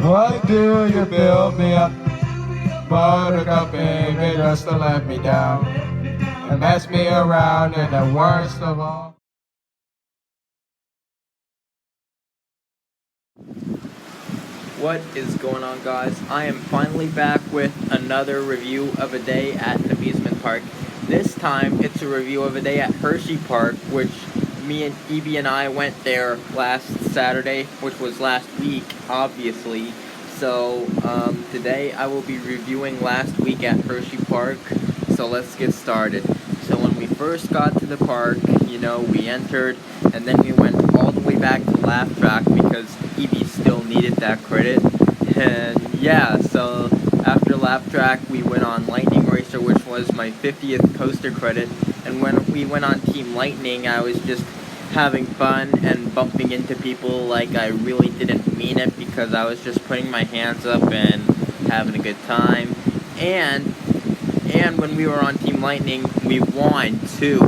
Why do you build me up? Buttercup, baby, just to let me down and mess me around in the worst of all. What is going on, guys? I am finally back with another review of a day at an amusement park. This time it's a review of a day at HersheyPark, which me and Evie and I went there last Saturday, which was last week, obviously. So today I will be reviewing last week at HersheyPark. So let's get started. So when we first got to the park, we entered and then we went all the way back to Laugh Track because Evie still needed that credit. And yeah, so after Laugh Track, we went on Lightning Racer, which was my 50th coaster credit. And when we went on Team Lightning, I was just having fun and bumping into people like I really didn't mean it because I was just putting my hands up and having a good time. And when we were on Team Lightning, we won too,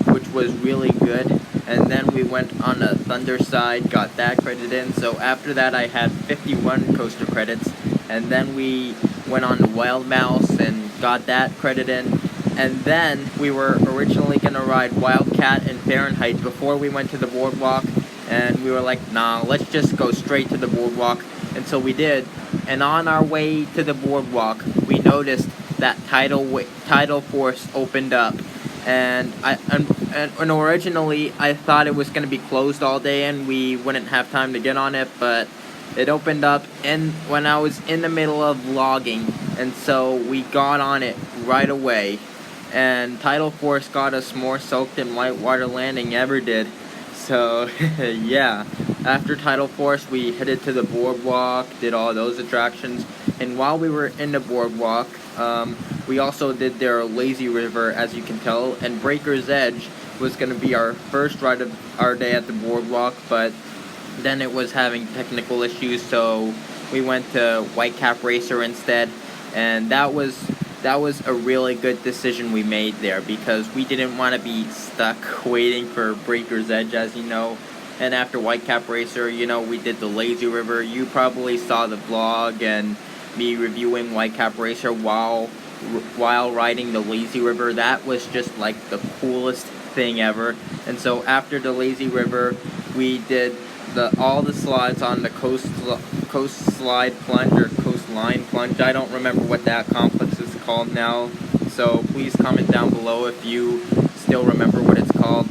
which was really good. And then we went on a Thunder side, got that credit in. So after that, I had 51 coaster credits. And then we went on the Wild Mouse and got that credit in. And then we were originally going to ride Wildcat and Fahrenheit before we went to the boardwalk. And we were like, nah, let's just go straight to the boardwalk. And so we did. And on our way to the boardwalk, we noticed that Tidal Force opened up. And originally I thought it was going to be closed all day and we wouldn't have time to get on it, but it opened up when I was in the middle of vlogging, and so we got on it right away. And Tidal Force got us more soaked than Whitewater Landing ever did. So yeah, after Tidal Force we headed to the boardwalk, did all those attractions, and while we were in the boardwalk, we also did their Lazy River, as you can tell, and Breaker's Edge was going to be our first ride of our day at the boardwalk, but then it was having technical issues, so we went to Whitecap Racer instead, and that was a really good decision we made there because we didn't want to be stuck waiting for Breaker's Edge, as you know. And after Whitecap Racer, we did the Lazy River. You probably saw the vlog and me reviewing Whitecap Racer while riding the Lazy River. That was just like the coolest thing ever. And so after the Lazy River, we did all the slides on the coast slide plunge or coastline plunge. I don't remember what that complex is called now, so please comment down below if you still remember what it's called,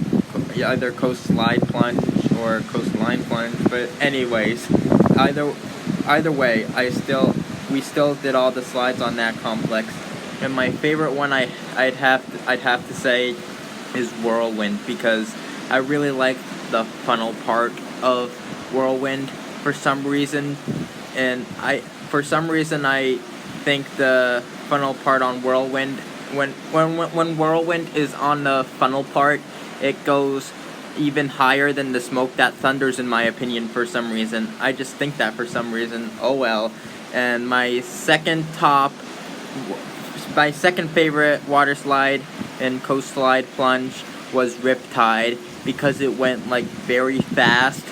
either coast slide plunge or coastline plunge. But anyways, either way, we still did all the slides on that complex. And my favorite one I'd have to say is Whirlwind, because I really like the funnel part of Whirlwind for some reason. And I think the funnel part on Whirlwind, when Whirlwind is on the funnel part, it goes even higher than the smoke that thunders, in my opinion, for some reason. I just think that for some reason. Oh well. And my second favorite water slide and coast slide plunge was Riptide because it went like very fast.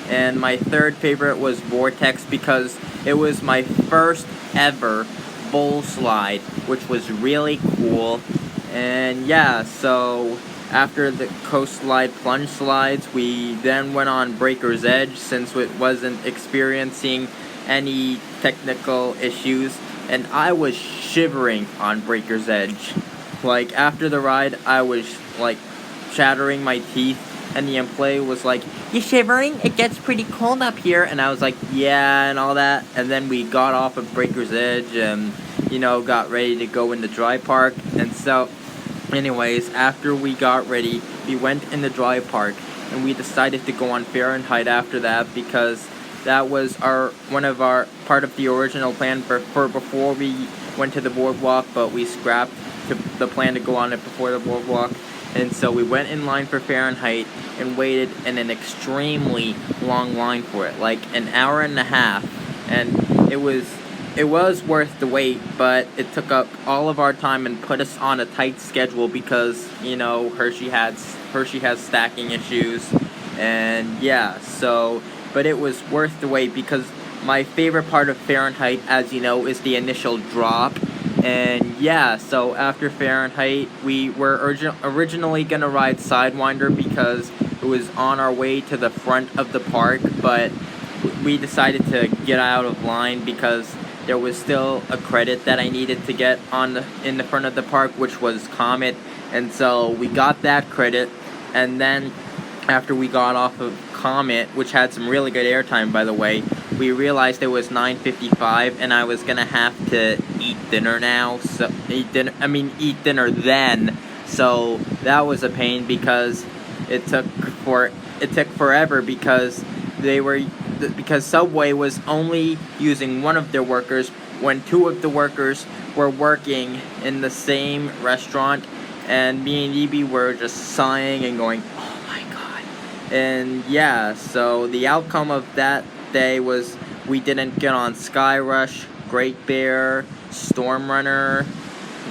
And my third favorite was Vortex because it was my first ever bowl slide, which was really cool. And yeah, so after the coast slide plunge slides, we then went on Breaker's Edge since it wasn't experiencing any technical issues, and I was shivering on Breaker's Edge. Like after the ride, I was like chattering my teeth, and the employee was like, "You shivering? It gets pretty cold up here." And I was like, "Yeah," and all that. And then we got off of Breaker's Edge and got ready to go in the dry park. And so anyways, after we got ready, we went in the dry park, and we decided to go on Fahrenheit after that because that was part of the original plan for before we went to the boardwalk, but we scrapped the plan to go on it before the boardwalk. And so we went in line for Fahrenheit and waited in an extremely long line for it, like an hour and a half. And it was worth the wait, but it took up all of our time and put us on a tight schedule because, Hershey has stacking issues. And yeah, but it was worth the wait because my favorite part of Fahrenheit, as you know, is the initial drop. And yeah, so after Fahrenheit, we were originally gonna ride Sidewinder because it was on our way to the front of the park, but we decided to get out of line because there was still a credit that I needed to get in the front of the park, which was Comet. And so we got that credit, and then after we got off of Comet, which had some really good airtime, by the way, we realized it was 9:55 and I was gonna have to eat dinner now. So eat dinner then. So that was a pain because it took forever because Subway was only using one of their workers when two of the workers were working in the same restaurant, and me and EB were just sighing and going, oh my god. And yeah, so the outcome of that day was we didn't get on Skyrush, Great Bear, Storm Runner,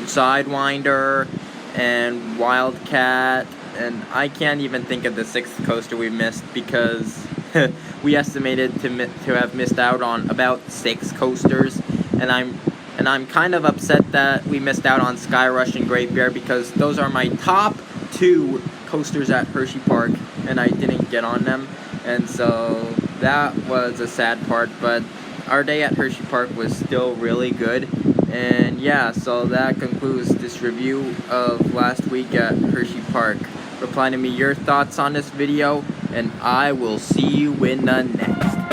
Sidewinder, and Wildcat, and I can't even think of the sixth coaster we missed because we estimated to have missed out on about 6 coasters, and I'm kind of upset that we missed out on Skyrush and Great Bear because those are my top 2 coasters at HersheyPark, and I didn't get on them, and so that was a sad part. But our day at HersheyPark was still really good, and yeah, so that concludes this review of last week at HersheyPark. Reply to me your thoughts on this video, and I will see you in the next.